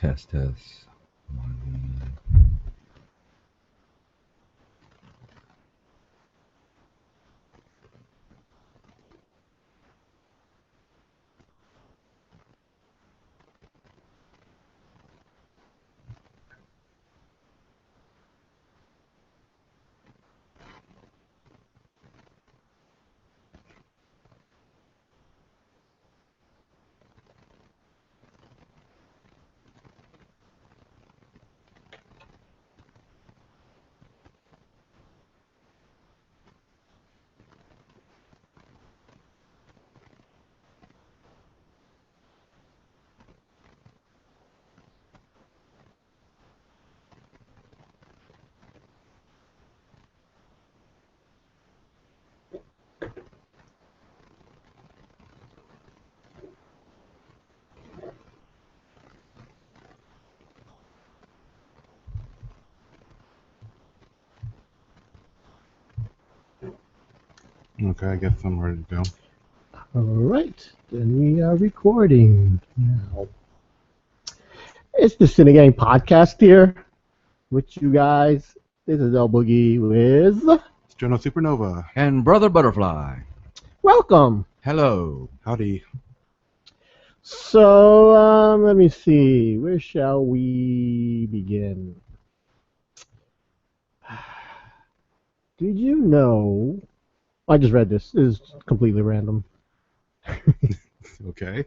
Test. Okay, I guess I'm ready to go. All right, then we are recording now. It's the Sini-Gang podcast here with you guys. This is El Boogie with It's Jono Supernova. And Brother Butterfly. welcome. Hello. Howdy. So let me see. Where shall we begin? Did you know? I just read this. This is completely random. Okay.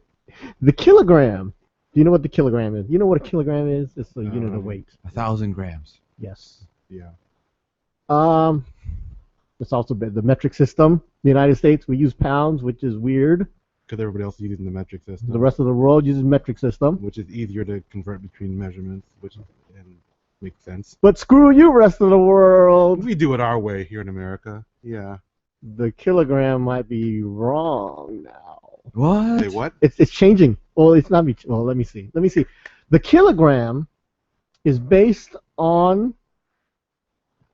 The kilogram. Do you know what the kilogram is? You know what a kilogram is? It's a unit of weight. 1,000 grams. Yes. Yeah. It's also the metric system. In the United States, we use pounds, which is weird. Because everybody else is using the metric system. The rest of the world uses metric system. Which is easier to convert between measurements, which makes sense. But screw you, rest of the world. We do it our way here in America. Yeah. The kilogram might be wrong now. What? Say what? It's changing. Well, it's not. Well, let me see. The kilogram is based on.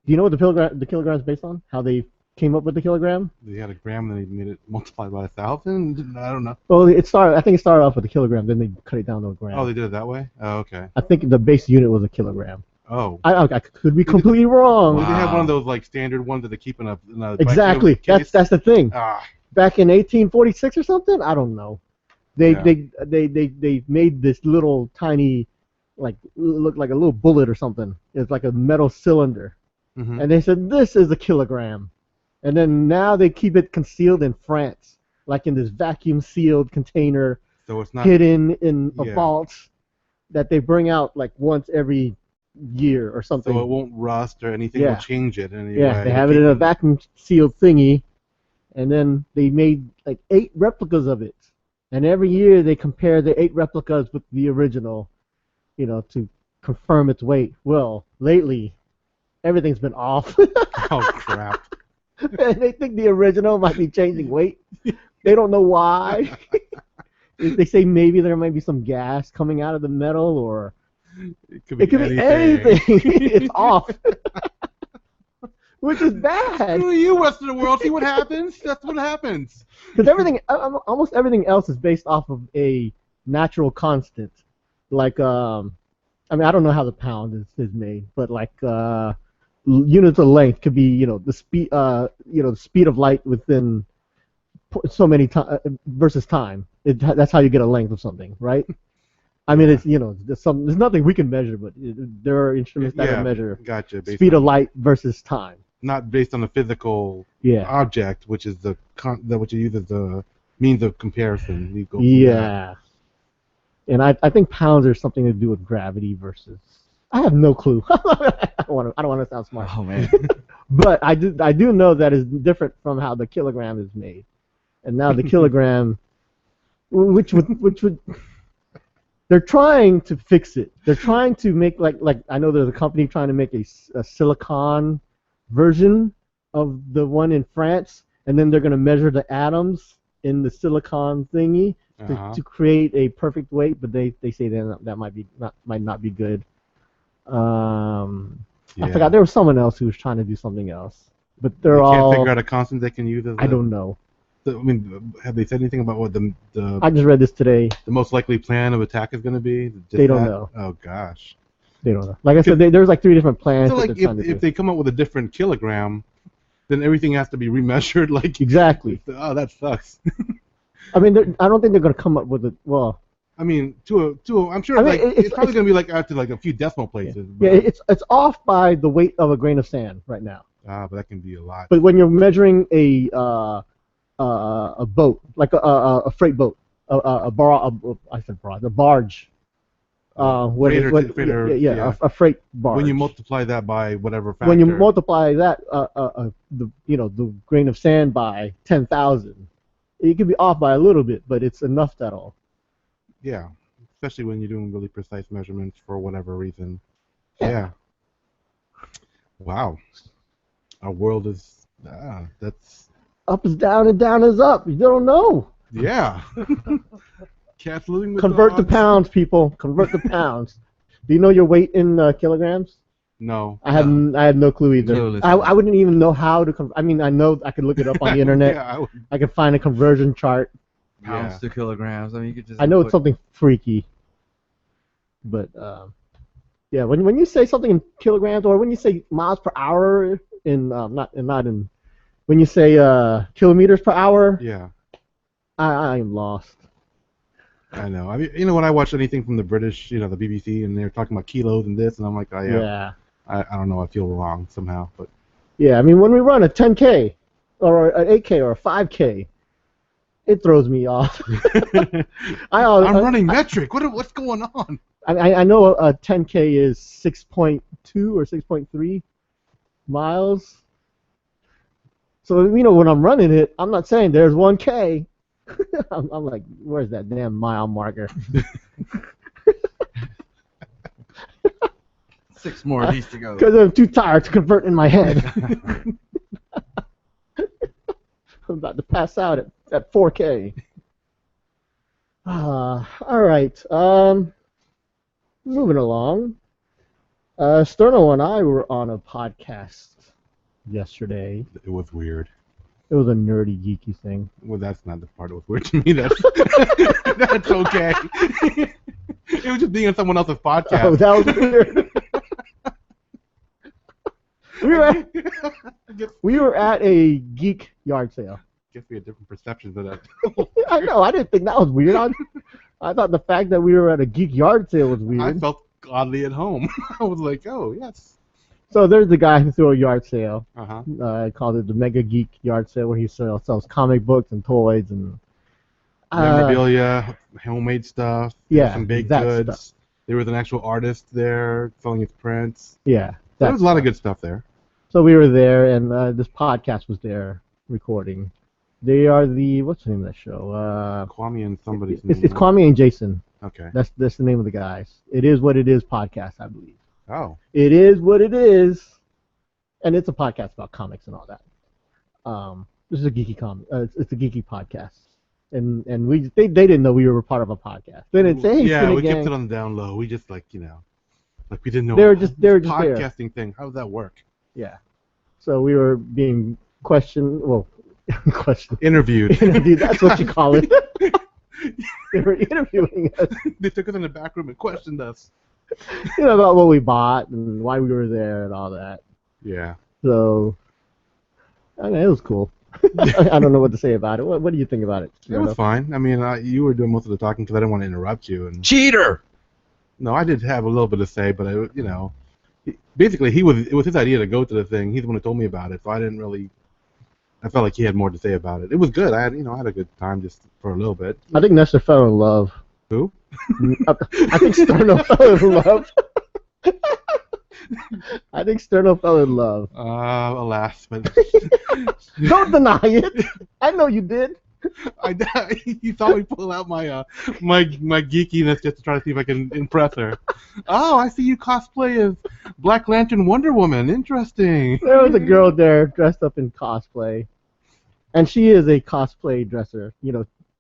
Do you know what the kilogram is based on? How they came up with the kilogram? They had a gram, then they made it multiplied by 1,000. I don't know. Well, I think it started off with a kilogram, then they cut it down to a gram. Oh, they did it that way. Oh, okay. I think the base unit was a kilogram. Oh. I could be completely wrong. Well, they have Wow. one of those like standard ones that they keep in a Exactly. case. That's the thing. Ah. Back in 1846 or something, I don't know. They Yeah. made this little tiny, like looked like a little bullet or something. It's like a metal cylinder, Mm-hmm. and they said this is a kilogram, and then now they keep it concealed in France, like in this vacuum sealed container, So it's not. hidden in a Yeah. vault that they bring out like once every year or something. So it won't rust or anything Yeah. will change it in any Yeah, way. they have it in a vacuum sealed thingy, and then they made like 8 replicas of it. And every year they compare the 8 replicas with the original, to confirm its weight. Well, lately, everything's been off. Oh crap! And they think the original might be changing weight. They don't know why. They say maybe there might be some gas coming out of the metal, or It could be anything. It's off. Which is bad. Screw you, rest of the world. See what happens? That's what happens. Because almost everything else is based off of a natural constant. Like, I don't know how the pound is made, but like units of length could be, the speed of light within so many time versus time. That's how you get a length of something, right? I mean, it's there's nothing we can measure, but there are instruments that can measure Gotcha. speed of light versus time. Not based on a physical Yeah. object, which is which you use as the means of comparison. You go from Yeah. And I think pounds are something to do with gravity versus. I have no clue. I don't want to sound smart. Oh, man. But I do know that is different from how the kilogram is made. And now the kilogram, which would they're trying to fix it. They're trying to make like I know there's a company trying to make a silicon version of the one in France, and then they're going to measure the atoms in the silicon thingy to create a perfect weight. But they say that might not be good. I forgot there was someone else who was trying to do something else, but They can't figure out a constant they can use as I don't know. I mean, have they said anything about what I just read this today. the most likely plan of attack is going to be? Just They don't that? know. Oh gosh. They don't know. Like I said, there's like 3 different plans. So that like they're trying to if do. they come up with a different kilogram, then everything has to be remeasured. Like Exactly. Oh, that sucks. I mean, I don't think they're gonna come up with it. Well, I mean, I'm sure I mean, like it's probably going to be like out to like a few decimal places. yeah, But, it's off by the weight of a grain of sand right now. but that can be a lot. But when you're measuring a boat, like a freight boat, a barge. Freighter, yeah. A freight barge. When you multiply that by whatever factor. When you multiply that, the grain of sand by 10,000, it could be off by a little bit, but it's enough that all. Yeah, especially when you're doing really precise measurements for whatever reason. Yeah. Yeah. Wow. Our world is that's Up is down and down is up. You don't know. yeah. Cats living with Convert to dogs. pounds, people. Convert to pounds. Do you know your weight in kilograms? No. I had no clue either. No, listen. I wouldn't even know how to. I mean, I know I could look it up on the internet. Yeah, I could find a conversion chart. Pounds to kilograms. I mean, you could just. I know it's put- something freaky, but yeah. When you say something in kilograms, or when you say miles per hour in when you say kilometers per hour, yeah. I am lost. I know. I mean, when I watch anything from the British, the BBC, and they're talking about kilos and this, and I'm like, oh yeah. Yeah. I don't know. I feel wrong somehow, but Yeah. I mean, when we run a 10K or an 8K or a 5K, it throws me off. I'm running metric. What's going on? I know a 10K is 6.2 or 6.3 miles. So when I'm running it, I'm not saying there's 1K. I'm like, where's that damn mile marker? 6 more of these to go. Because I'm too tired to convert in my head. I'm about to pass out at 4K. All right. Moving along. Sterno and I were on a podcast yesterday. It was weird. It was a nerdy, geeky thing. Well, that's not the part that was weird to me. That's that's okay. It was just being on someone else's podcast. Oh, that was weird. we were at a geek yard sale. Guess we had different perceptions of that. I know. I didn't think that was weird. I thought the fact that we were at a geek yard sale was weird. I felt oddly at home. I was like, oh yes. So there's the guy who threw a yard sale. Uh-huh. I called it the Mega Geek Yard Sale, where he sells comic books and toys and Memorabilia, homemade stuff. Yeah, some baked that goods. stuff. There was an actual artist there selling his prints. yeah. There was a lot of good stuff there. So we were there, and this podcast was there recording. They are what's the name of that show? Kwame and somebody's It's name. Kwame and Jason. Okay. That's the name of the guys. It is what it is podcast, I believe. Oh. It is what it is, and it's a podcast about comics and all that. This is a geeky it's a geeky podcast, and they didn't know we were part of a podcast. They didn't say, hey, yeah, we Sini-Gang. kept it on the down low. We just like we didn't know. They were just there. Podcasting thing. How does that work? Yeah. So we were being questioned. Well, Interviewed. That's what you call it. They were interviewing us. They took us in the back room and questioned us. About what we bought and why we were there and all that. Yeah. So, I mean, it was cool. I don't know what to say about it. What do you think about it? It was fine. I mean, you were doing most of the talking because I didn't want to interrupt you. And Cheater! no, I did have a little bit to say, but basically it was his idea to go to the thing. He's the one who told me about it, so I didn't really. I felt like he had more to say about it. It was good. I had a good time just for a little bit. I think Nestor fell in love. Who? I think Sterno fell in love. I think Sterno fell in love. Alas, but Don't deny it. I know you did. you saw me pull out my geekiness just to try to see if I can impress her. Oh, I see you cosplay as Black Lantern Wonder Woman. Interesting. There was a girl there dressed up in cosplay, and she is a cosplay dresser.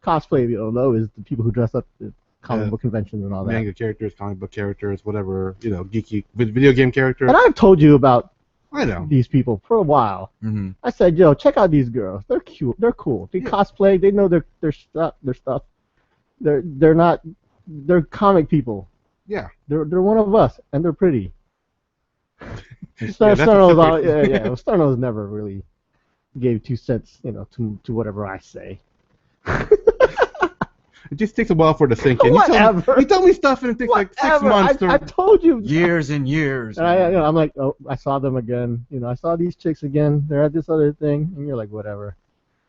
Cosplay, if you don't know, is the people who dress up at comic book conventions and all that. Manga characters, comic book characters, whatever, geeky video game characters. And I've told you about I know. these people for a while. Mm-hmm. I said, yo, check out these girls. They're cute. They're cool. They cosplay. They know their stuff. They're not. They're comic people. Yeah. They're one of us, and they're pretty. Star Starno's never really gave 2 cents, to whatever I say. It just takes a while for it to sink in. Whatever. You tell me stuff and it takes like 6 months. I told you. Years and years. And I'm like, oh, I saw them again. I saw these chicks again. They're at this other thing, and you're like, whatever.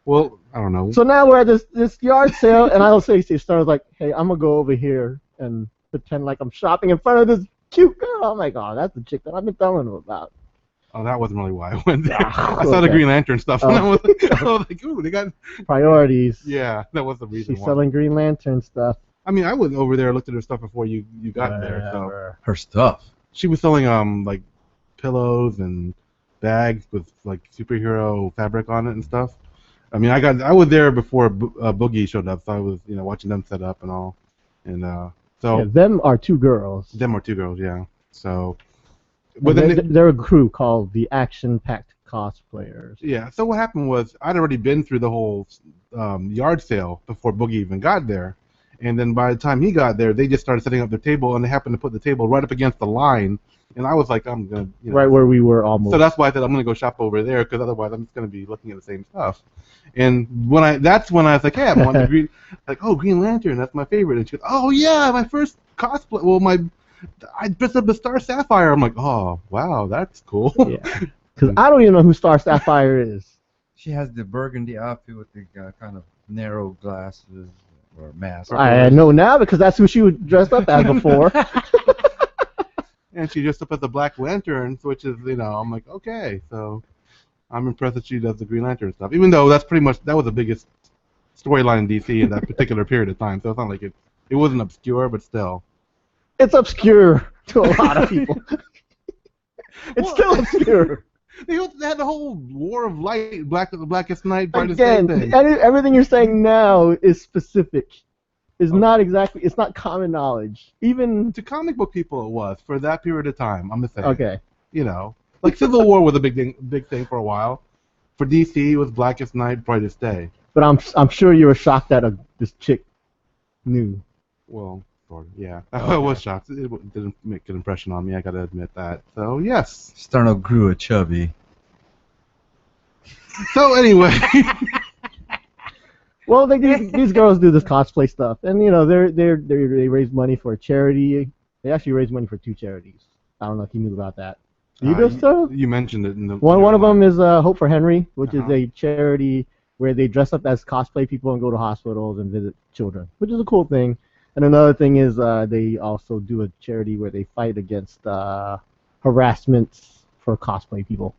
Well, I don't know. So now we're at this yard sale, and I'll say, Star's like, hey, I'm gonna go over here and pretend like I'm shopping in front of this cute girl. I'm like, oh, that's the chick that I've been telling them about. Oh, that wasn't really why I went there. I saw the Green Lantern stuff, and I was like, ooh, they got priorities. Yeah, that was the reason. She's selling Green Lantern stuff. I mean, I went over there and looked at her stuff before you got there. So her stuff. She was selling like pillows and bags with like superhero fabric on it and stuff. I mean, I was there before Boogie showed up, so I was watching them set up and all, and so them are 2 girls. Them are 2 girls, yeah. So, but they're a crew called the Action Packed Cosplayers. Yeah. So what happened was I'd already been through the whole yard sale before Boogie even got there, and then by the time he got there, they just started setting up their table, and they happened to put the table right up against the line. And I was like, I'm gonna right where we were almost. So that's why I said I'm gonna go shop over there, because otherwise I'm just gonna be looking at the same stuff. And that's when I was like, hey, I want the green, Green Lantern, that's my favorite. And she goes, oh yeah, my first cosplay. Well, I dressed up as Star Sapphire. I'm like, oh wow, that's cool. Yeah, because I don't even know who Star Sapphire is. She has the burgundy outfit with the kind of narrow glasses or mask. I know now because that's who she was dressed up as before. And she dressed up as the Black Lantern, which is, I'm like, okay, so I'm impressed that she does the Green Lantern stuff. Even though that was the biggest storyline in DC in that particular period of time, so it's not like it wasn't obscure, but still. It's obscure to a lot of people. It's still obscure. They had the whole War of Light, Blackest Night, Brightest Day thing. Again, everything you're saying now is specific. It's not common knowledge. Even to comic book people, it was for that period of time. I'm gonna say. Okay. Like Civil War was a big thing for a while. For DC, it was Blackest Night, Brightest Day. But I'm sure you were shocked that this chick knew. Well, sort of, yeah. I was shocked. It didn't make an impression on me. I gotta admit that. So yes. Starno grew a chubby. So anyway. Well, these girls do this cosplay stuff, and they raise money for a charity. They actually raise money for 2 charities. I don't know if you knew about that. You know so? You mentioned it in the one of them is Hope for Henry, which is a charity where they dress up as cosplay people and go to hospitals and visit children, which is a cool thing. And another thing is they also do a charity where they fight against harassments for cosplay people.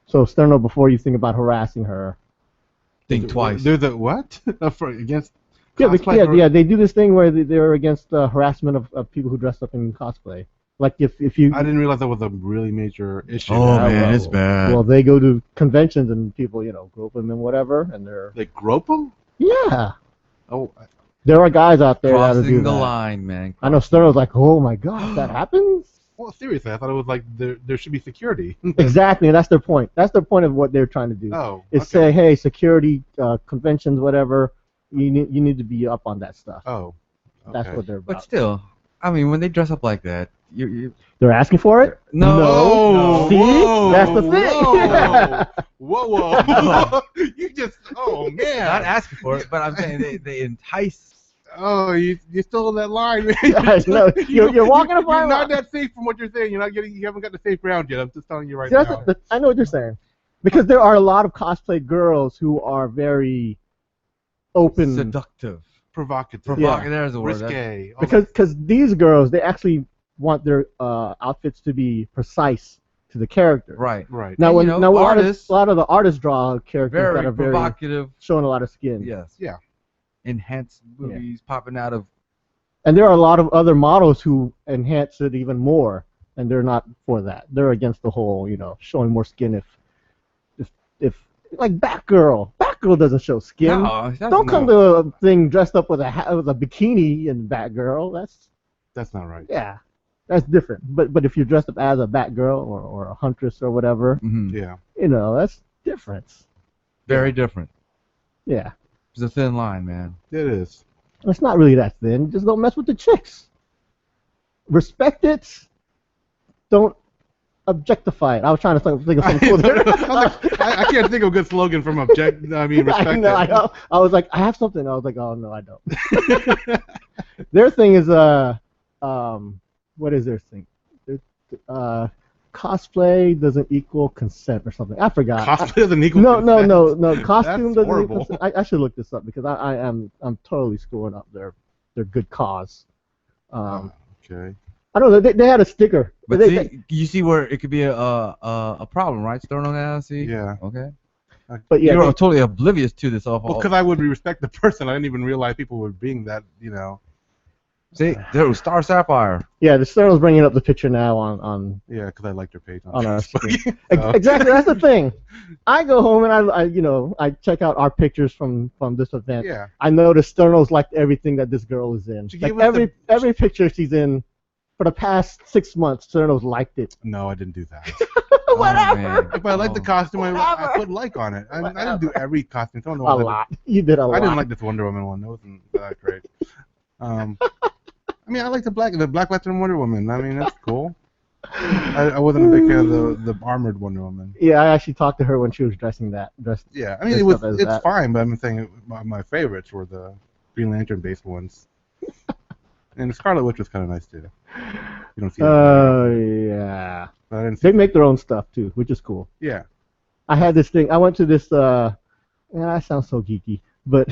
So Sterno, before you think about harassing her, think twice. There's a what? Against yeah, they do this thing where they're against harassment of people who dress up in cosplay. Like if you. I didn't realize that was a really major issue. Oh man, it's bad. Well, they go to conventions and people, grope them and whatever, and They grope them? Yeah. Oh. There are guys out there that do that. Crossing the line, man. I know Sterno's like, oh my god, that happens. Well, seriously, I thought it was like there should be security. Exactly, and that's their point. That's their point of what they're trying to do. Oh, is say, hey, security, conventions, whatever, you need to be up on that stuff. Oh, okay. That's what they're about. But still, I mean, when they dress up like that, they're asking for it? No. See? Whoa, that's the thing. Whoa. You just, oh man. Not asking for it, but I'm saying they entice. Oh, you still in that line. No, you're walking a fine line. You're not that safe from what you're saying. You haven't got the safe ground yet. I'm just telling you right now. I know what you're saying. Because there are a lot of cosplay girls who are very open. Seductive. Provocative. There's a word. Risque. Because these girls, they actually want their outfits to be precise to the character. Right. Now, and, a lot of the artists draw characters that are very provocative, showing a lot of skin. Yes. Yeah. Enhanced movies popping out of. And there are a lot of other models who enhance it even more, and they're not for that. They're against the whole, showing more skin. If like Batgirl doesn't show skin. No, don't come to a thing dressed up with a bikini and Batgirl. That's not right. Yeah, That's different. But if you're dressed up as a Batgirl or a Huntress or whatever, Yeah. that's different. Very different. Yeah. It's a thin line, man. It is. It's not really that thin. Just don't mess with the chicks. Respect it. Don't objectify it. I was trying to think of something cool there. I can't think of a good slogan from respect it. I was like, I have something. I was like, oh no, I don't. Their thing is what is their thing? Cosplay doesn't equal consent or something. I forgot. Cosplay doesn't equal no, consent? No. Costume That's doesn't equal horrible. consent. I should look this up because I'm totally screwing up their good cause. Okay. I don't know. They had a sticker. But you see where it could be a problem, right? Sterno analysis. Yeah. Okay. But yeah, you're totally oblivious to this. Well, because I would respect the person. I didn't even realize people were being that, See, there was Star Sapphire. Yeah, the Sterno's bringing up the picture now on. Yeah, because I liked their page on our Facebook. screen. Exactly, that's the thing. I go home and I check out our pictures from this event. Yeah. I noticed Sterno's liked everything that this girl is in. Like every picture she's in for the past 6 months, Sterno's liked it. No, I didn't do that. Whatever. If I liked the costume, I put like on it. I didn't do every costume. A lot. You did a lot. I didn't like this Wonder Woman one. That wasn't that great. I mean, I like the Black Lantern Wonder Woman. I mean, that's cool. I wasn't a big fan of the armored Wonder Woman. Yeah, I actually talked to her when she was dressing that. Yeah, I mean, it's fine, but I'm saying my favorites were the Green Lantern based ones. And the Scarlet Witch was kind of nice too. You don't see that. Oh yeah. But I didn't see they make their own stuff too, which is cool. Yeah. I had this thing. I went to this. Yeah, I sound so geeky, but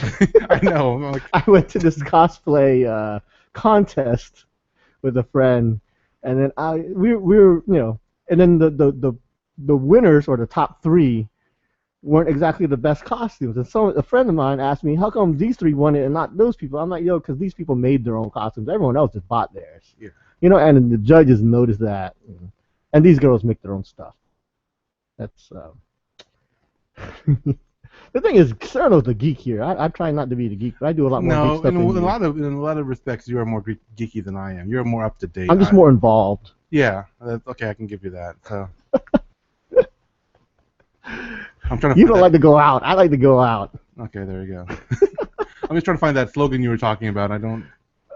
I know. I went to this cosplay contest with a friend, and then we were and then the winners or the top 3 weren't exactly the best costumes, and so a friend of mine asked me, how come these 3 won it and not those people? I'm like, because these people made their own costumes. Everyone else just bought theirs. Yeah. And the judges noticed that, and these girls make their own stuff. That's the thing is, Cerno's the geek here. I try not to be the geek, but I do a lot more geek stuff than you. In a lot of respects, you are more geeky than I am. You're more up to date. I'm just more involved. Yeah, okay, I can give you that. So. I'm trying to. You don't like to go out. I like to go out. Okay, there you go. I'm just trying to find that slogan you were talking about. I don't.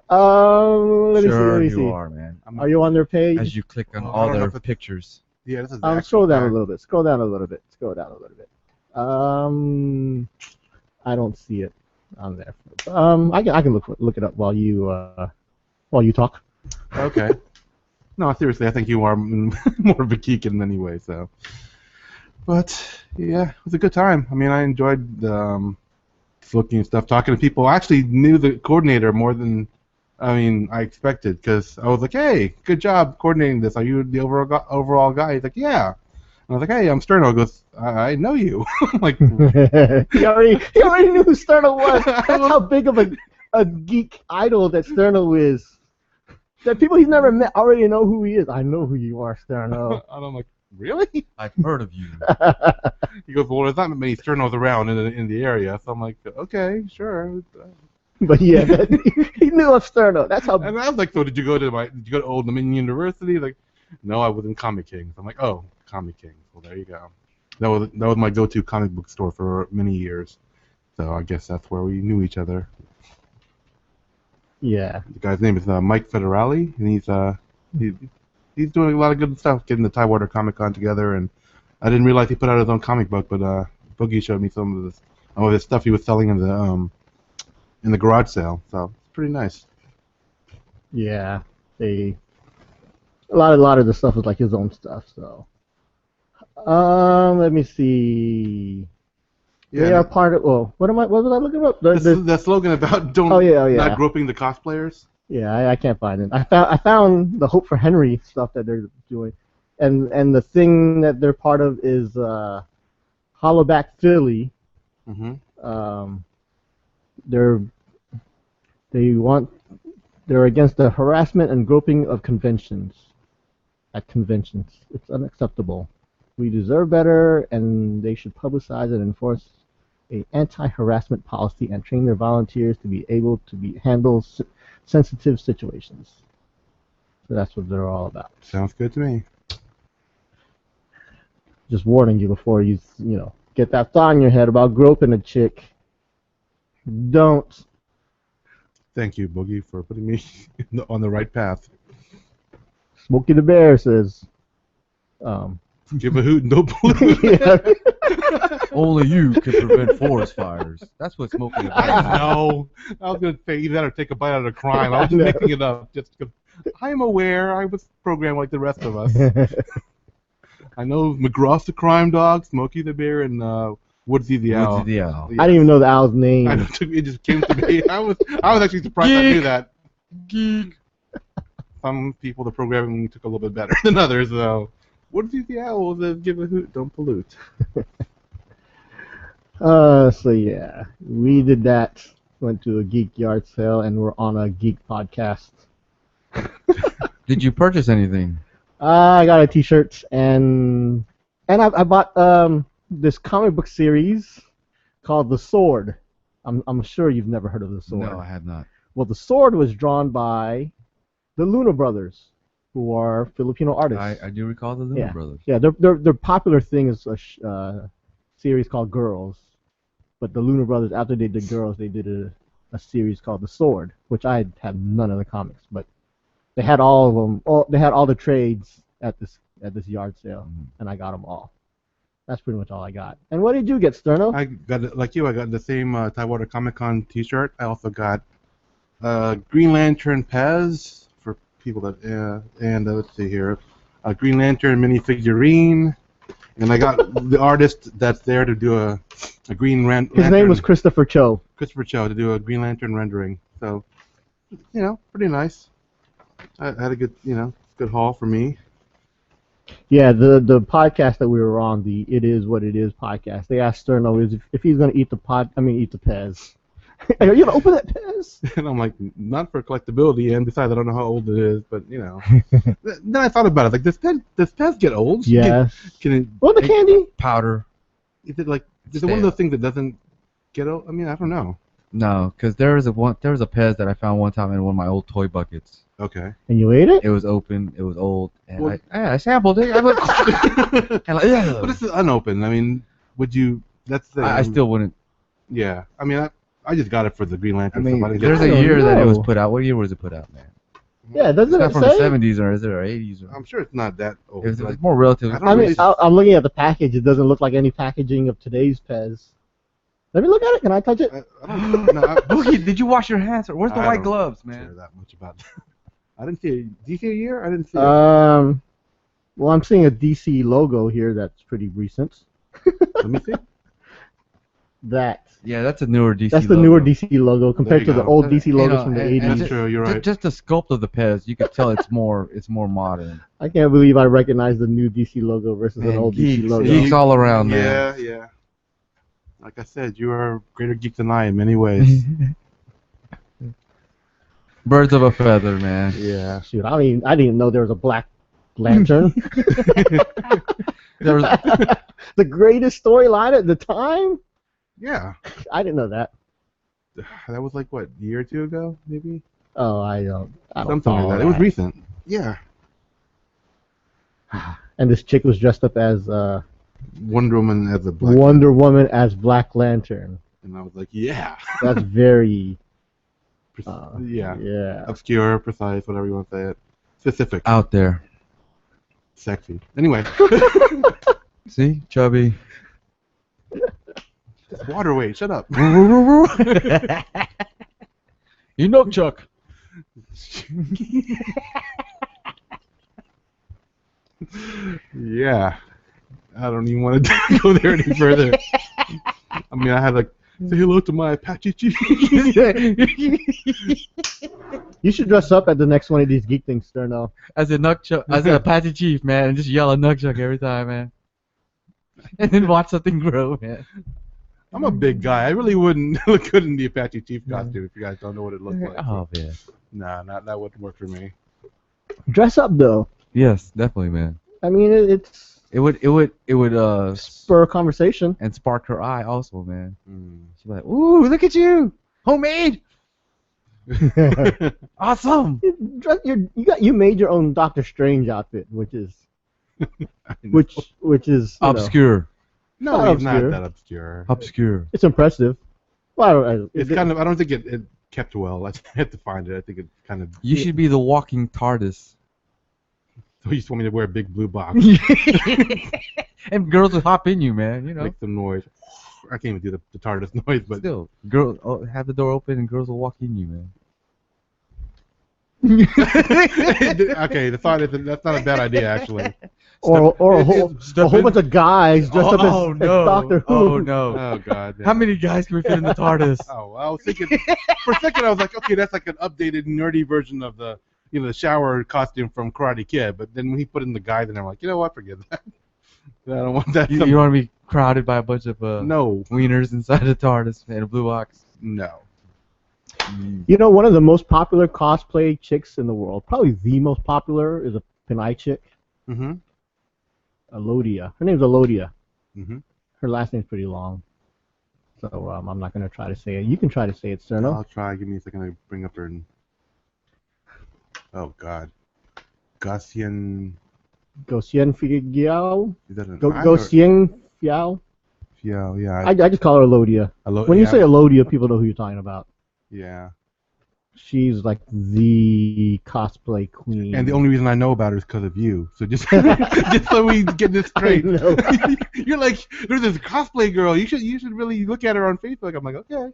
Let me see. You are, man. Are you on their page? As you click on all their pictures. Yeah, this is. Scroll down a little bit. Scroll down a little bit. I don't see it on there. I can look it up while you talk. Okay. No, seriously, I think you are more of a geek in any way. So. But yeah, it was a good time. I mean, I enjoyed looking and stuff, talking to people. I actually knew the coordinator more than I expected, because I was like, "Hey, good job coordinating this. Are you the overall guy?" He's like, "Yeah." And I was like, "Hey, I'm Sterno." He goes, "I know you." I'm like, he already knew who Sterno was. That's how big of a geek idol that Sterno is. That people he's never met already know who he is. I know who you are, Sterno. and I'm like, really? I've heard of you. He goes, well, there's not many Sternos around in the area. So I'm like, okay, sure. But yeah, he knew of Sterno. That's how. And I was like, so did you go to Old Dominion University? Like, no, I was in Comic Kings. I'm like, oh, Comic Kings. Well, there you go. That was my go-to comic book store for many years. So I guess that's where we knew each other. Yeah. The guy's name is Mike Federale, and he's doing a lot of good stuff, getting the Tidewater Comic Con together, and I didn't realize he put out his own comic book, but Boogie showed me some of his stuff he was selling in the garage sale, so it's pretty nice. Yeah, a lot of the stuff is like his own stuff. So, let me see. Yeah, they are part of. Well, what was I looking up? The slogan about not groping the cosplayers. Yeah, I can't find it. I found the Hope for Henry stuff that they're doing, and the thing that they're part of is Hollowback Philly. Mm-hmm. They're against the harassment and groping of conventions. At conventions, it's unacceptable. We deserve better, and they should publicize and enforce an anti-harassment policy and train their volunteers to be able to handle sensitive situations. So that's what they're all about. Sounds good to me. Just warning you before you get that thought in your head about groping a chick. Don't. Thank you, Boogie, for putting me on the right path. Smokey the Bear says. Give a hoot and don't pollute. Yeah. Only you can prevent forest fires. That's what smoking I about. know. I was going to say either that or take a bite out of crime. I was just making it up. Just because I'm aware I was programmed like the rest of us. I know McGruff's the crime dog, Smokey the Bear, and Woodsy the Owl. Woodsy the Owl. I didn't even know the owl's name. I know, it just came to me. I was actually surprised I knew that. Geek. Some people, the programming took a little bit better than others, though. Woodsy the Owl says, give a hoot, don't pollute. So yeah, we did that. Went to a geek yard sale, and we're on a geek podcast. Did you purchase anything? I got a T-shirt, and I bought this comic book series called The Sword. I'm sure you've never heard of The Sword. No, I have not. Well, The Sword was drawn by the Luna Brothers, who are Filipino artists. I do recall the Luna Brothers. Yeah, their popular thing is a series called Girls, but the Luna Brothers, after they did Girls, they did a series called The Sword, which I have none of the comics, but they had all of them. They had all the trades at this yard sale, and I got them all. That's pretty much all I got. And what did you get, Sterno? I got, like you, I got the same Tidewater Comic Con T-shirt. I also got Green Lantern Pez for people that, and let's see here, a Green Lantern minifigurine, and I got the artist that's there to do a Green Lantern. His name was Christopher Cho. Christopher Cho to do a Green Lantern rendering. So, pretty nice. I had a good, good haul for me. Yeah, the podcast that we were on, the It Is What It Is podcast, they asked Sterno if he's going to eat the Pez. Are you going to open that Pez? And I'm like, not for collectability, and besides, I don't know how old it is, but, Then I thought about it, like, does Pez get old? Yes. Can it... What, the candy? Powder. Is it like, is it one of those things that doesn't get old? I mean, I don't know. No, because there was a Pez that I found one time in one of my old toy buckets. Okay. And you ate it? It was open. It was old, and Well, I sampled it. I went, and like, yeah. But this is unopened. I mean, would you? That's the. I still wouldn't. Yeah. I mean, I just got it for the Green I Lantern. mean, so I didn't there's get a I don't year that it was know. put out. What year was it put out, man? Yeah, doesn't It's not it from say? the 70s or is it or 80s? Or, I'm sure it's not that old. it's more relative. I don't I mean, really- I'm looking at the package. It doesn't look like any packaging of today's Pez. Let me look at it. Can I touch it? I don't know. Boogie, did you wash your hands? Or where's the I white don't gloves, care man? that much about that. I didn't see it. Did you see a year? I didn't see it. Well, I'm seeing a DC logo here that's pretty recent. Let me see. Yeah, that's a newer DC. That's the logo. newer DC logo compared you to the go. old DC logos know, from the and 80s. That's true. You're right. Just the sculpt of the Pez, you could tell it's more modern. I can't believe I recognize the new DC logo versus an Man, old DC geeks, logo. geeks all around, man. Yeah. Like I said, you are a greater geek than I in many ways. Birds of a feather, man. Yeah, shoot, I didn't even know there was a Black Lantern. There was, The greatest storyline at the time? Yeah. I didn't know that. That was like, what, a year or two ago, maybe? Oh, I don't Something follow like that. It was recent. Yeah. And this chick was dressed up as Wonder Woman as a black. Wonder Woman as Black Lantern. And I was like, yeah. That's very Yeah. yeah. Obscure, precise, whatever you want to say it. Specific. out there. Sexy. Anyway. See? Chubby. Water weight. Shut up. You know, Chuck. Yeah. I don't even want to go there any further. I mean, I had like, say hello to my Apache Chief. You should dress up at the next one of these geek things, Sterno. As a Nukchuck, as a Apache Chief, man, and just yell at Nukchuck every time, man. And then watch something grow, man. I'm a big guy. I really wouldn't look good in the Apache Chief costume if you guys don't know what it looks like. Oh, man. Nah, that wouldn't work for me. Dress up though. Yes, definitely, man. I mean, it's It would spur conversation. and spark her eye also, man. Mm. She'd be like, "Ooh, look at you, homemade." Awesome. You made your own Doctor Strange outfit, which is which is Obscure. No, not he's not obscure. that obscure. Obscure. It's impressive. Well, It's kind of. I don't think it kept well. I had to find it. I think it kind of. You should be the walking TARDIS. So you just want me to wear a big blue box, And girls will hop in you, man. You know. make some noise. I can't even do the TARDIS noise, but Still, have the door open and girls will walk in you, man. okay. The thought is that's not a bad idea actually. or a whole in. bunch of guys dressed up as Doctor Who. Oh no. Oh god. How many guys can we fit in the TARDIS? Oh, I was thinking for a second. I was like, okay, that's like an updated nerdy version of the the shower costume from Karate Kid. But then when he put in the guys, and I'm like, you know what, forget that. I don't want that. You want to be crowded by a bunch of No, wieners inside a TARDIS and a blue box? no. You know, one of the most popular cosplay chicks in the world, probably the most popular, is a Pinay chick, Mm-hmm. Elodia. Her name's Elodia. Mm-hmm. Her last name's pretty long, so I'm not gonna try to say it. You can try to say it, Cerno. I'll try. Give me a second to bring up her. Oh God. Gaussian. Gosien Fiao. Is that an Gosien Fiao. Yeah. I just call her Elodia. When you say Elodia, people know who you're talking about. Yeah. She's like the cosplay queen. And the only reason I know about her is because of you. So just just so we get this straight. I know. You're like, there's this cosplay girl. You should really look at her on Facebook. I'm like, okay.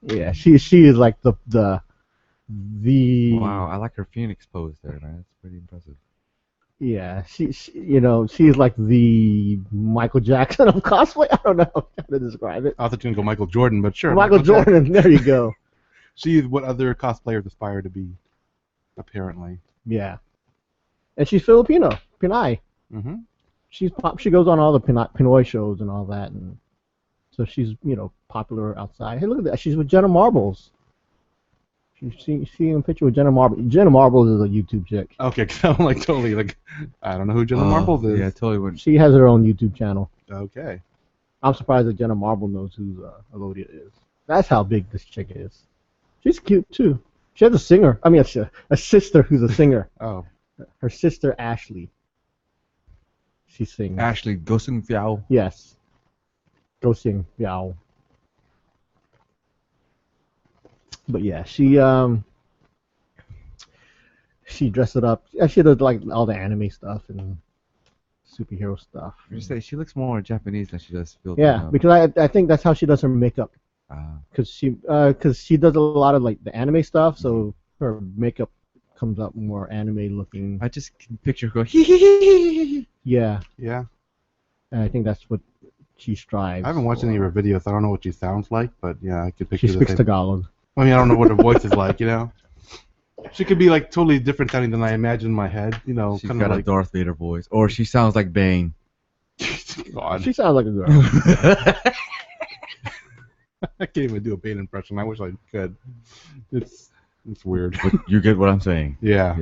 Yeah, she is like the Wow, I like her phoenix pose there, man. It's pretty impressive. Yeah, she's like the Michael Jackson of cosplay. I don't know how to describe it. I was going to go Michael Jordan, but sure. Michael Jordan. Jackson. There you go. She is what other cosplayers aspire to be, apparently. Yeah, and she's Filipino, Pinay. Mm-hmm. She goes on all the Pinoy shows and all that, and so she's popular outside. Hey, look at that. She's with Jenna Marbles. She's seeing a picture with Jenna Marbles. Jenna Marbles is a YouTube chick. Okay, because I'm like totally like, I don't know who Jenna Marbles is. Yeah, totally wouldn't. She has her own YouTube channel. Okay. I'm surprised that Jenna Marble knows who Elodia is. That's how big this chick is. She's cute too. She has a singer. I mean, a sister who's a singer. Oh. Her sister Ashley. She sings. Ashley Gosung Fiao. Yes. Go sing, Fiao. But yeah, she dressed it up. She does like all the anime stuff and superhero stuff. You say she looks more Japanese than she does Filipino. Yeah, because I think that's how she does her makeup. Because she does a lot of like the anime stuff, so her makeup comes up more anime looking. I just can picture her going hee hee hee hee hee. Yeah. And I think that's what she strives. I haven't watched any of her videos. I don't know what she sounds like, but yeah, I could picture. She speaks Tagalog. I mean, I don't know what her voice is like, She could be like totally different sounding than I imagine in my head, She's kind got of a Darth Vader voice, or she sounds like Bane. God. She sounds like a girl. I can't even do a Bane impression. I wish I could. It's weird. But you get what I'm saying. Yeah.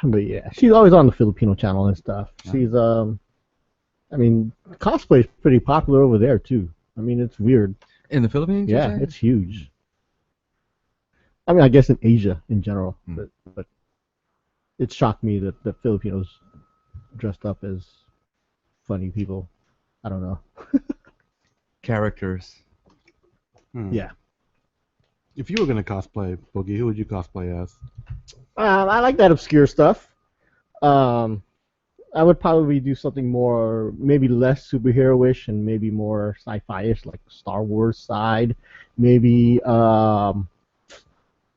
But yeah, she's always on the Filipino channel and stuff. She's I mean, cosplay is pretty popular over there too. I mean, it's weird. In the Philippines? Yeah, it's huge. I mean, I guess in Asia in general, but it shocked me that the Filipinos dressed up as funny people. I don't know. Characters. Yeah. If you were gonna cosplay, Boogie, who would you cosplay as? I like that obscure stuff. I would probably do something more, maybe less superhero-ish and maybe more sci-fi-ish, like Star Wars side. Maybe Slave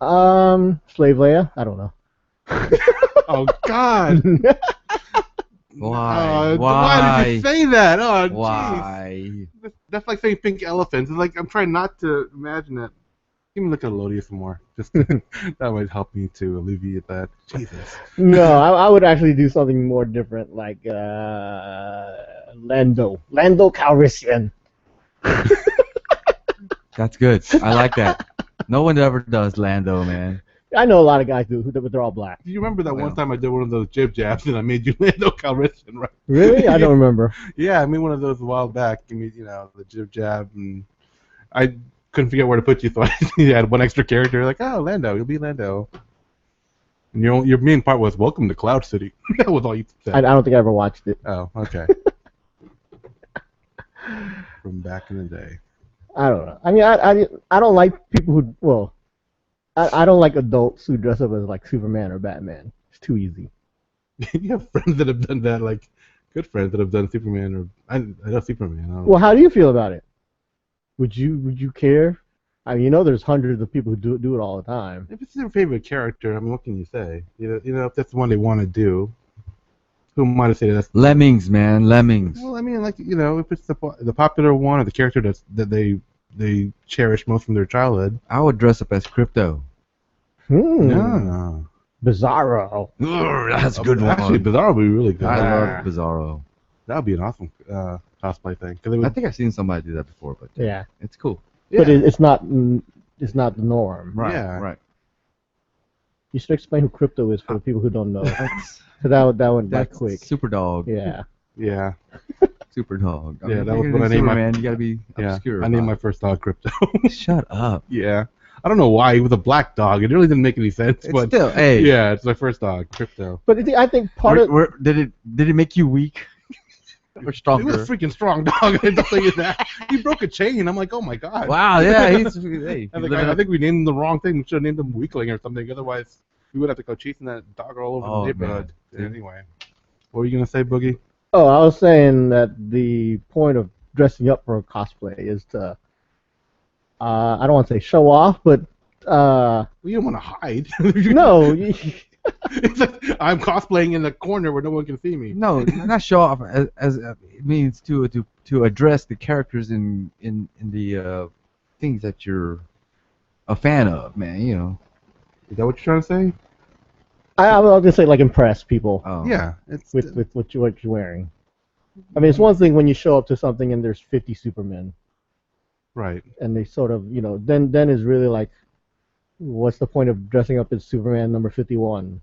Leia. I don't know. Oh God! Why? Why did you say that? Oh, Why? jeez. That's like saying pink elephants. It's like I'm trying not to imagine it. Give me look at Elodia some more. Just that might help me to alleviate that. Jesus. No, I would actually do something more different, like Lando Calrissian. That's good. I like that. No one ever does Lando, man. I know a lot of guys do, but they're all black. Do you remember that one time I did one of those jib jabs and I made you Lando Calrissian, right? Really? I don't remember. Yeah, I made one of those a while back. Give me, the jib jab, and I couldn't figure out where to put you, so he had one extra character. Like, oh, Lando, you'll be Lando. And your main part was "Welcome to Cloud City." That was all you said. I don't think I ever watched it. Oh, okay. From back in the day. I don't know. I mean, I don't like people who, well, I don't like adults who dress up as like Superman or Batman. It's too easy. You have friends that have done that, like good friends that have done Superman or I know Superman. I don't know. Well, how do you feel about it? Would you care? I mean, there's hundreds of people who do it all the time. If it's their favorite character, I mean, what can you say? You know, if that's the one they want to do, who am I to say that's Lemmings, man, Lemmings. Well, I mean, like if it's the popular one or the character that they cherish most from their childhood. I would dress up as Crypto. No. Bizarro. That's a good one. Actually, Bizarro would be really good. I love Bizarro. That would be an awesome cosplay thing. Cause it would, I think I've seen somebody do that before, but Yeah, it's cool. yeah. but it's not the norm. Right, Yeah. right. You should explain who Crypto is for the people who don't know. That's, So that went by that's quick. Super Dog. Yeah. Yeah. Super Dog. Yeah, that was you're what I named my- Superman, you gotta be obscure. I named my about first dog Crypto. it. Shut up. Yeah. I don't know why. He was a black dog. It really didn't make any sense. It's but still, hey. yeah, it's my first dog, Crypto. But I think part of Did it make you weak or He was stronger? a freaking strong dog. I didn't think that. He broke a chain. I'm like, oh my god. Wow, yeah, hey. I think we named him the wrong thing. We should have named him Weakling or something. Otherwise, we would have to go chasing that dog all over the neighborhood. man. Anyway, what were you gonna say, Boogie? I was saying that the point of dressing up for a cosplay is to I don't want to say show off, but Well, you don't want to hide. no, It's like I'm cosplaying in the corner where no one can see me. No, not show off as it means to address the characters in the things that you're a fan of, man. You know. Is that what you're trying to say? I was gonna say like impress people Oh. Yeah. It's with what you're wearing. I mean, it's one thing when you show up to something and there's 50 Supermen, right. and they sort of, then is really like, what's the point of dressing up as Superman number 51?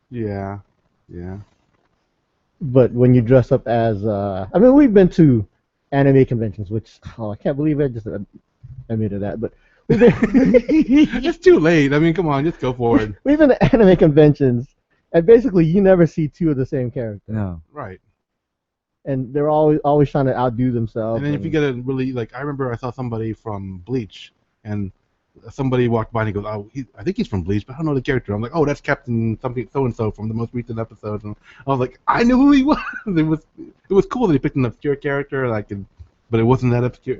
Yeah. Yeah. But when you dress up as, I mean, we've been to anime conventions, which I can't believe I just admitted that, but we've been, It's too late. I mean, come on, just go for it. we've been to anime conventions, and basically you never see two of the same character, No. Right. and they're always trying to outdo themselves. And then if you get a really I remember I saw somebody from Bleach, and somebody walked by and he goes, "Oh, I think he's from Bleach, but I don't know the character." I'm like, "Oh, that's Captain something so and so from the most recent episode." And I was like, "I knew who he was." It was cool that he picked an obscure character, but it wasn't that obscure,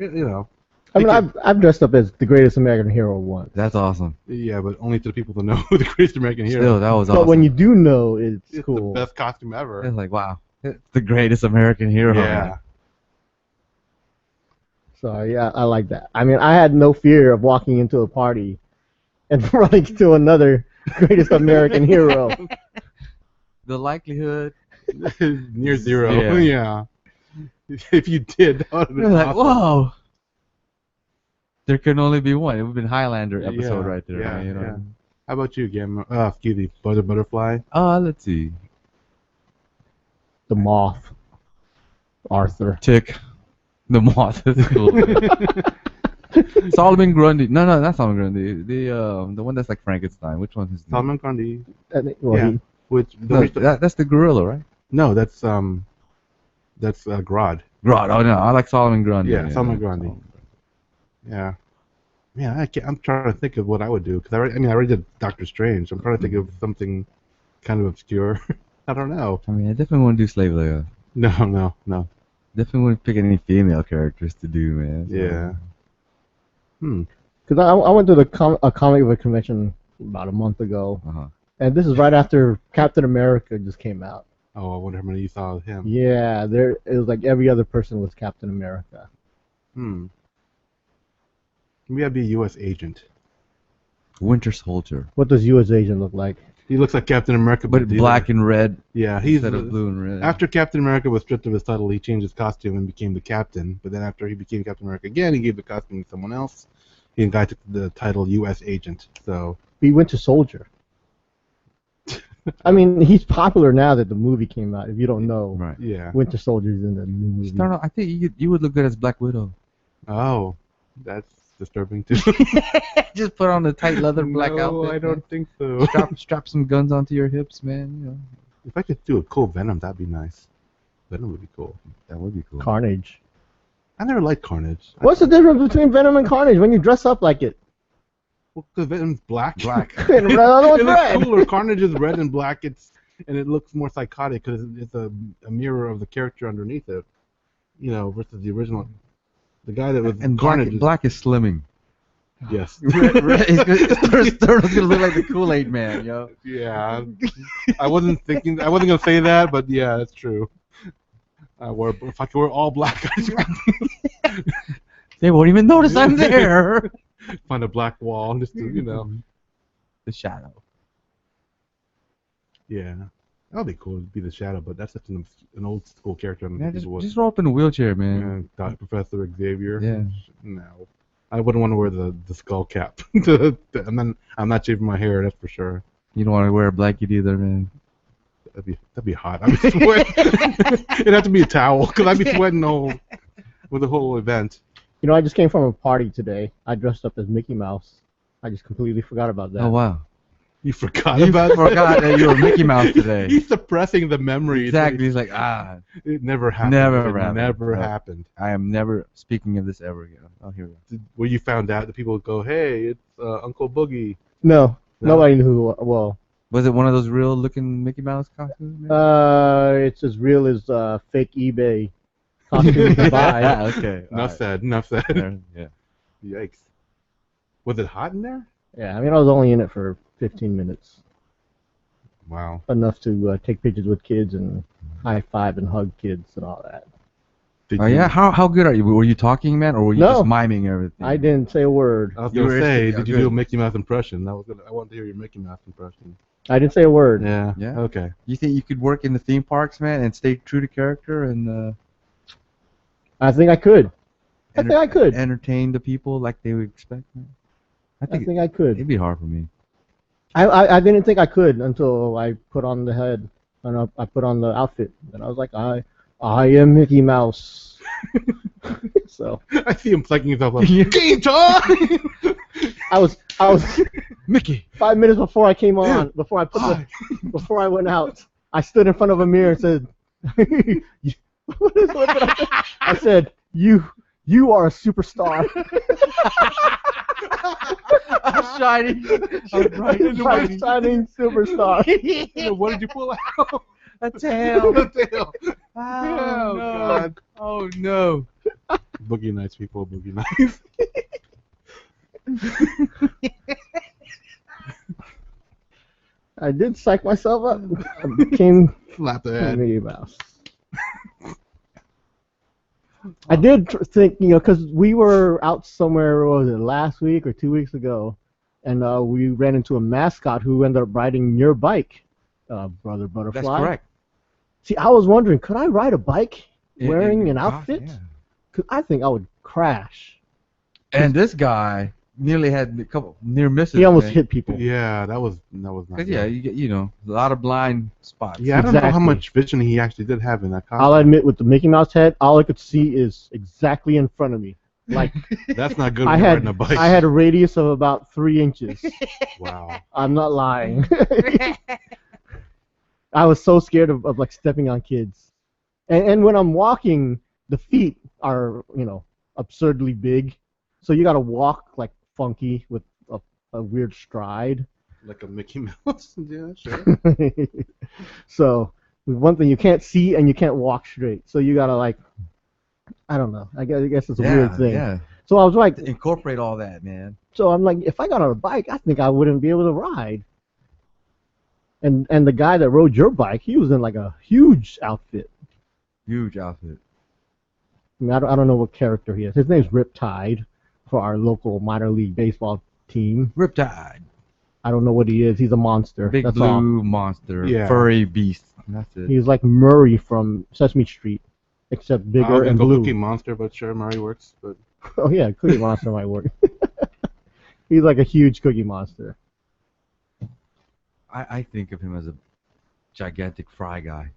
I mean, I've dressed up as the greatest American hero once. That's awesome. Yeah, but only to the people that know who the greatest American hero. Still, that was But awesome. when you do know, it's It's cool. the best costume ever. It's like, wow, it's the greatest American hero. Yeah. So yeah, I like that. I mean, I had no fear of walking into a party and running to another greatest American hero. The likelihood. Near zero. Yeah. Yeah. If you did, that would have You're been like, awesome. whoa. There can only be one. It would have been Highlander episode Yeah, right there. yeah, man, you know? yeah. How about you, Gam? Excuse me, Butterfly. Let's see. The Moth, Arthur. Tick. The moth is cool. Solomon Grundy. No, not Solomon Grundy. The one that's like Frankenstein. Which one's his name? Salman Grundy. I think, well, Yeah. Which No, that's the gorilla, right? no, that's Grodd. Grodd. Oh no, I like Solomon Grundy. Yeah, Solomon Grundy. Yeah. Yeah, I'm trying to think of what I would do because I already did Doctor Strange. I'm trying to think of something kind of obscure. I don't know. I mean, I definitely want to do Slave Leia. No. Definitely wouldn't pick any female characters to do, man. So. Yeah. Because I went to a comic book convention about a month ago, Uh-huh. and this is right after Captain America just came out. Oh, I wonder how many you saw of him. Yeah, it was like every other person was Captain America. Maybe I'd be a U.S. agent. Winter Soldier. What does U.S. agent look like? He looks like Captain America, But black and red Yeah, he's instead of blue and red. After Captain America was stripped of his title, he changed his costume and became the Captain. But then after he became Captain America again, he gave the costume to someone else. He got the title U.S. Agent. So He went to Soldier. I mean, he's popular now that the movie came out. If you don't know, Right. Yeah. Winter Soldier's in the new movie. Start. I think you would look good as Black Widow. Oh, that's disturbing too. Just put on a tight leather black outfit. No, I don't think so. Strap some guns onto your hips, man. You know. If I could do a cool Venom, that'd be nice. Venom would be cool. That would be cool. Carnage. I never liked Carnage. What's the difference between Venom and Carnage when you dress up like it? Well, because Venom's black. Black. And red on It looks red. cooler. Carnage is red and black. And it looks more psychotic because it's a mirror of the character underneath it. You know, versus the original. The guy that was And Carnage. black is slimming. Yes. Thurman's gonna look like the Kool-Aid man, yo. Yeah. I wasn't gonna say that, but yeah, that's true. If I could wear all black, They won't even notice I'm there. find a black wall just to, The shadow. Yeah. That would be cool to be the Shadow, but that's such an old school character. Yeah, just roll up in a wheelchair, man. Professor Xavier. Yeah. No. I wouldn't want to wear the skull cap. And then I'm not shaving my hair, that's for sure. You don't want to wear a blanket either, man. That'd be hot. I'd be sweating. It'd have to be a towel, because I'd be sweating with the whole event. You know, I just came from a party today. I dressed up as Mickey Mouse. I just completely forgot about that. Oh, wow. You forgot You about forgot that you were Mickey Mouse today. He's suppressing the memory. Exactly. He's like, It never happened. Never It happened. never No. happened. I am never speaking of this ever again. Oh, here we go. Where you found out that people would go, hey, it's Uncle Boogie. No, No? nobody knew who. Well, Was it one of those real looking Mickey Mouse costumes? Man? it's as real as fake eBay costumes you buy. Okay. Enough said. Enough said. Yeah. Yikes. Was it hot in there? Yeah, I mean, I was only in it for 15 minutes. Wow. Enough to take pictures with kids and high five and hug kids and all that. Oh yeah. How good are you? Were you talking, man, or were you No. just miming everything? I didn't say a word. I was You going to were say, actually- did you good. do a Mickey Mouse impression? I wanted to hear your Mickey Mouse impression. I didn't say a word. Yeah. Yeah. Okay. You think you could work in the theme parks, man, and stay true to character and I think I could. I think I could. entertain the people like they would expect, man? I I think think I could. it'd be hard for me. I didn't think I could until I put on the head and I put on the outfit, and I was like, I am Mickey Mouse. So I see him psyching himself up. Game time! I was Mickey. 5 minutes before I came on, before I went out, I stood in front of a mirror and said, what did I say? I said, you are a superstar. A shining, a bright, Bright shining superstar. What did you pull out? a tail. The tail. Oh, Oh, no. God. Oh no. Boogie Nights, people. Boogie Nights. I did psych myself up. I became Slap the head. Mickey Mouse. I did think, because we were out somewhere, what was it, last week or 2 weeks ago, and we ran into a mascot who ended up riding your bike, Brother Butterfly. That's correct. See, I was wondering, could I ride a bike wearing an God, outfit? yeah. Because I think I would crash. And this guy nearly had a couple near misses. He almost man. hit people. Yeah, that was not Cause good. yeah, you get a lot of blind spots. Yeah, I don't know how Exactly. much vision he actually did have in that I'll costume. admit, with the Mickey Mouse head, all I could see is exactly in front of me. Like, That's not good I when you're riding had, a bike. I had a radius of about 3 inches. Wow. I'm not lying. I was so scared of like stepping on kids. And when I'm walking, the feet are, absurdly big. So you got to walk like funky with a weird stride. Like a Mickey Mouse. Yeah, sure. So one thing, you can't see and you can't walk straight. So you got to I don't know. I guess it's a weird thing. Yeah. So I was like, Incorporate all that, man. so I'm like, if I got on a bike, I think I wouldn't be able to ride. And the guy that rode your bike, he was in like a huge outfit. Huge outfit. I mean, I don't know what character he is. His name's Riptide for our local minor league baseball team. Riptide. I don't know what he is. He's a monster. Big That's blue all. monster. Yeah. Furry beast. That's it. He's like Murray from Sesame Street, except I was bigger gonna and go blue. Cookie Monster, but sure, Murray works. But Oh yeah, Cookie Monster might work. He's like a huge Cookie Monster. I think of him as gigantic fry guy.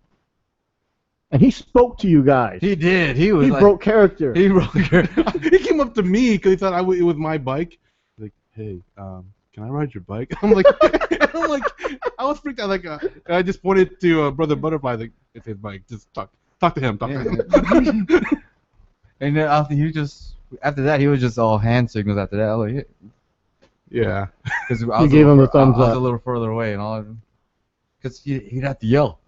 And he spoke to you guys. He did. He was He like, broke character. He broke character. He came up to me because he thought it was my bike. Like, hey, can I ride your bike? I'm like, I was freaked out. Like, I just pointed to Brother Butterfly. Like, it's his bike. Just talk to him. Talk to him. And then after that, he was just all hand signals. After that, like, Yeah. because You gave him the thumbs I was up. a little further away and all. Because he'd have to yell,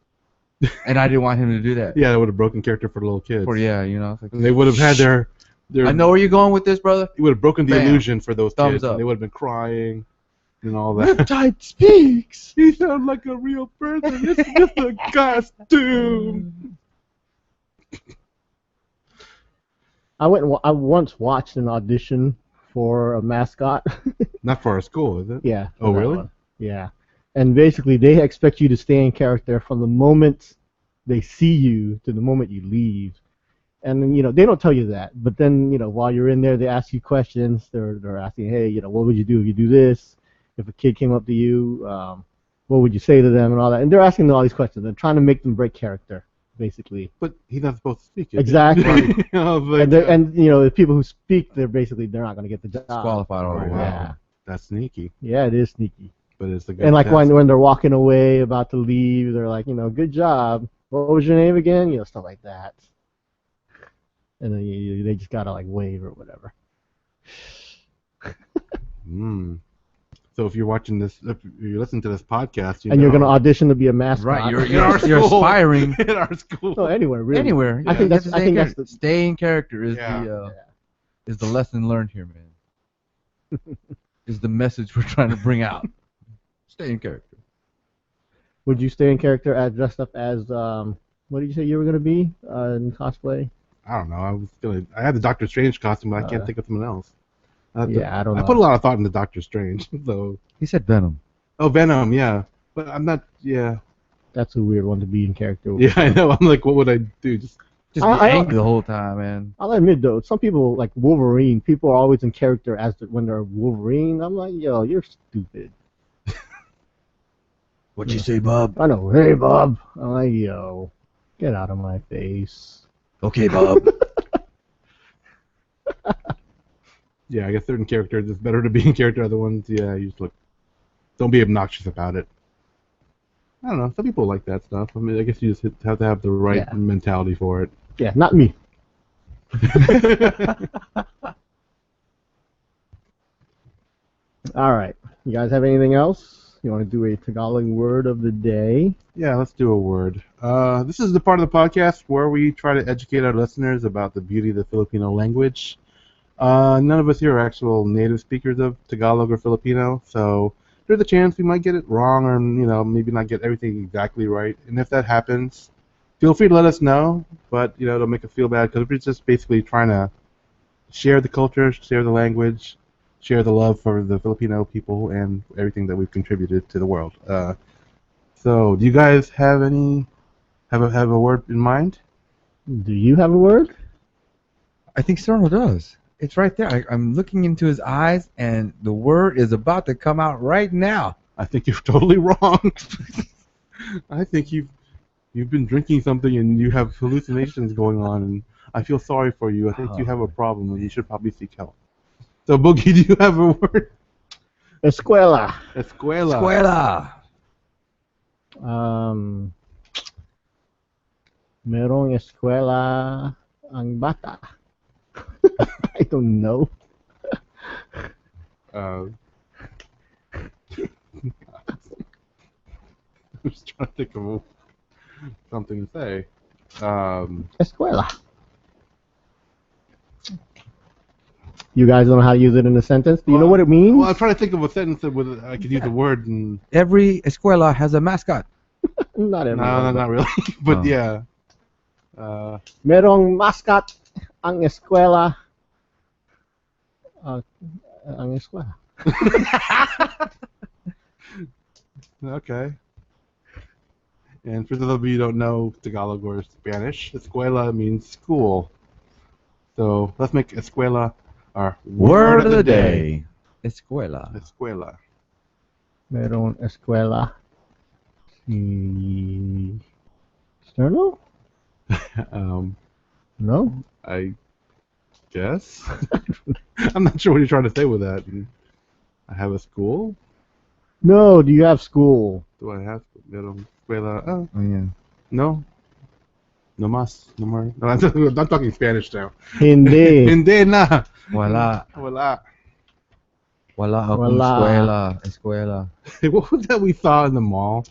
and I didn't want him to do that. Yeah, that would have broken character for the little kids. It's like, And they would have had their. I know where you're going with this, brother. It would have broken the Bam. illusion for those Thumbs kids. up. And they would have been crying and all that. Riptide speaks. He sounds like a real person. It's just a costume. I once watched an audition for a mascot. Not for our school, is it? Yeah. Oh, that really? one. Yeah. And basically, they expect you to stay in character from the moment they see you to the moment you leave. And then, they don't tell you that. But then, while you're in there, they ask you questions. They're asking, hey, what would you do if you do this? If a kid came up to you, what would you say to them and all that? And they're asking them all these questions. They're trying to make them break character, basically. But he's not supposed to speak it. Exactly. I was like, And the people who speak, they're not going to get the job. Disqualified oh, already. wow. Yeah. That's sneaky. Yeah, it is sneaky. But it's a good And like test. when they're walking away, about to leave, they're like, good job. What was your name again? Stuff like that. And then they just gotta like wave or whatever. So if you're watching this, if you're listening to this podcast, And you're gonna audition to be a mascot. Right, in our you're school. aspiring in our school. No, anywhere really. anywhere. I think You that's have to stay in character. the Stay in character is Yeah. is the lesson learned here, man. Is the message we're trying to bring out. Stay in character. Would you stay in character as dressed up as what did you say you were gonna be in cosplay? I don't know. I had the Doctor Strange costume, but I can't think of someone else. I don't know. I put a lot of thought into Doctor Strange. So. He said Venom. Oh, Venom, yeah. But I'm not. Yeah. That's a weird one to be in character with. Yeah, I know. I'm like, what would I do? Just Just be angry the whole time, man. I'll admit though, some people like Wolverine. People are always in character when they're Wolverine. I'm like, yo, you're stupid. What'd you say, Bob? I know. Hey, Bob. I'm like, yo, get out of my face. Okay, Bob. yeah, I guess certain characters it's better to be in character. Other ones, yeah, you just look. Don't be obnoxious about it. I don't know. Some people like that stuff. I mean, I guess you just have to have the right mentality for it. Yeah, not me. All right. You guys have anything else? You want to do a Tagalog word of the day? Yeah, let's do a word. This is the part of the podcast where we try to educate our listeners about the beauty of the Filipino language. None of us here are actual native speakers of Tagalog or Filipino, so there's a chance we might get it wrong or, maybe not get everything exactly right. And if that happens, feel free to let us know, but, don't make us feel bad because we're just basically trying to share the culture, share the language, share the love for the Filipino people and everything that we've contributed to the world. So, do you guys have a word in mind? Do you have a word? I think Cerno does. It's right there. I'm looking into his eyes, and the word is about to come out right now. I think you're totally wrong. I think you've been drinking something and you have hallucinations going on, and I feel sorry for you. I think you have a problem, and you should probably seek help. So, Boogie, do you have a word? Escuela. Escuela. Merong escuela ang bata. I don't know. I'm just trying to think of something to say. Escuela. You guys don't know how to use it in a sentence? Do you know what it means? Well, I'm trying to think of a sentence that I could use a word and. Every escuela has a mascot. Not every. No, not really. But Oh. yeah. Merong mascot ang escuela. Ang escuela. Okay. And for those of you who don't know Tagalog or Spanish, escuela means school. So let's make escuela our Word of the day. Escuela. Escuela. Merong escuela. Mm, Sterno? um, No. I guess. I'm not sure what you're trying to say with that. I have a school. No. Do you have school? Do I have escuela? Oh, Oh yeah. no. No más. No more. No, I'm talking Spanish now. Hindi. Hindi na. Wala. Wala. Wala akong Wala. eskwela. What was that we saw in the mall?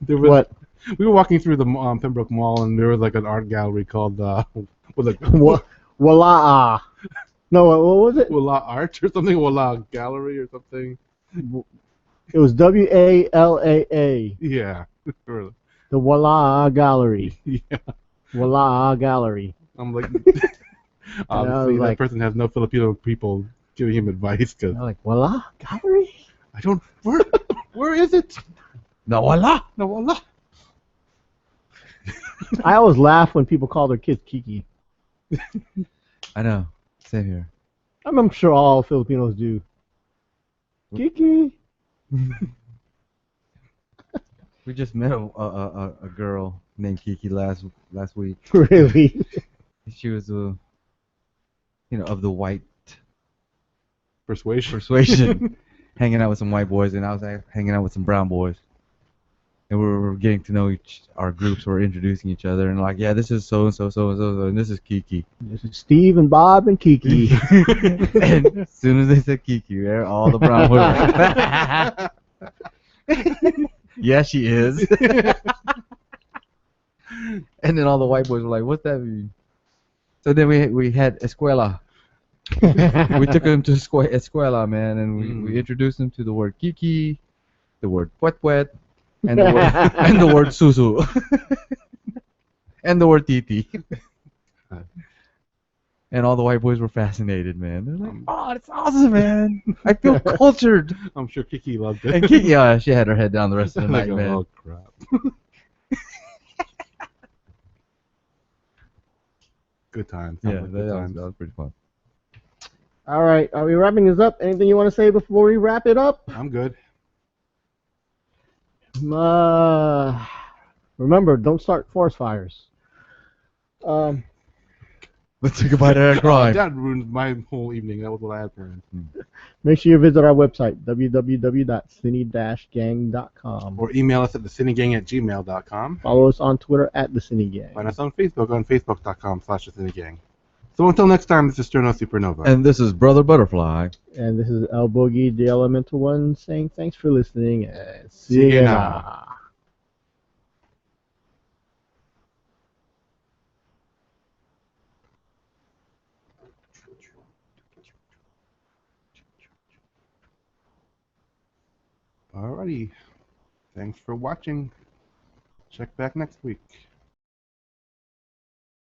There was, What? we were walking through the Pembroke Mall, and there was like an art gallery called was it Wala. No. What was it? Wala Art or something? Wala Gallery or something? It was WALAA. Yeah. The Wala Gallery. Yeah. Wala Gallery. I'm like, I was obviously that like- person has no Filipino people giving him advice because I'm like, Wala Gallery? I don't. Where is it? No, wala. No, Wala. I always laugh when people call their kids Kiki. I know. Same here. I'm sure all Filipinos do. Kiki. We just met a girl named Kiki last week. Really? She was of the white Persuasion. persuasion, hanging out with some white boys, and I was hanging out with some brown boys. And we were getting to know our groups. We were introducing each other, and like, yeah, this is so and so, and this is Kiki. This is Steve and Bob and Kiki. And as soon as they said Kiki, all the brown boys were like, yeah, she is. And then all the white boys were like, what's that mean? So then we had escuela. We took him to escuela, man, and we introduced him to the word Kiki, the word puet, and the word susu, and the word titi. And all the white boys were fascinated, man. They're like, oh, it's awesome, man. I feel cultured. I'm sure Kiki loved it. And Kiki, yeah, she had her head down the rest of the Like, night, man. oh crap. Good times. Sounds Yeah, like good times. that was pretty fun. All right, are we wrapping this up? Anything you want to say before we wrap it up? I'm good. Remember, don't start forest fires. Let's take a bite of that crime. That ruined my whole evening. That was what I had planned. Make sure you visit our website, www.cine-gang.com. Or email us at thesinigang@gmail.com. Follow us on Twitter at the Sini-Gang. Find us on Facebook on facebook.com/thesinigang. So until next time, this is Sterno Supernova. And this is Brother Butterfly. And this is El Boogie, the Elemental One, saying thanks for listening. And See ya ya now. Alrighty. Thanks for watching. Check back next week.